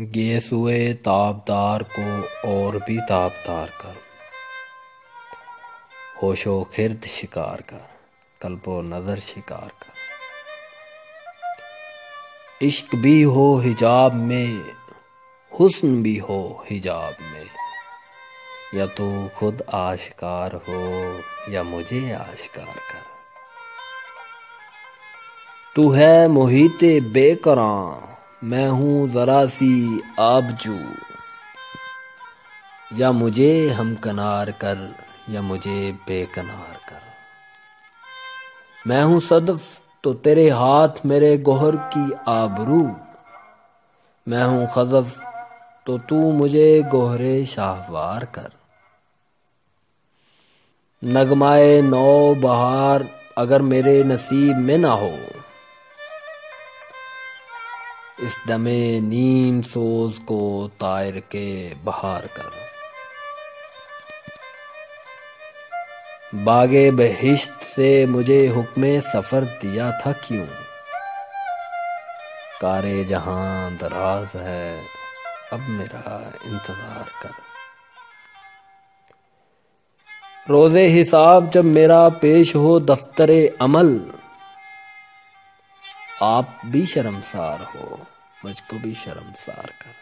गेसुए ताबदार को और भी ताबदार कर, होशो खिर्द शिकार कर, कल्बो नजर शिकार कर। इश्क भी हो हिजाब में, हुस्न भी हो हिजाब में, या तू खुद आशिकार हो या मुझे आशिकार कर। तू है मोहिते बेकरां, मैं हूँ जरा सी आबजू, या मुझे हमकनार कर या मुझे बेकनार कर। मैं हूँ सदफ तो तेरे हाथ मेरे गोहर की आबरू, मैं हूँ खज़फ तो तू मुझे गोहरे शाहवार कर। नगमाए नौ बहार अगर मेरे नसीब में ना हो, इस दमे नीम सोज को तायर के बहार कर। बागे बहिश्त से मुझे हुक्मे सफर दिया था क्यों, कारे जहां दराज है अब मेरा इंतजार कर। रोज़े हिसाब जब मेरा पेश हो दफ्तरे अमल, आप भी शर्मसार हो मुझको भी शर्मसार कर।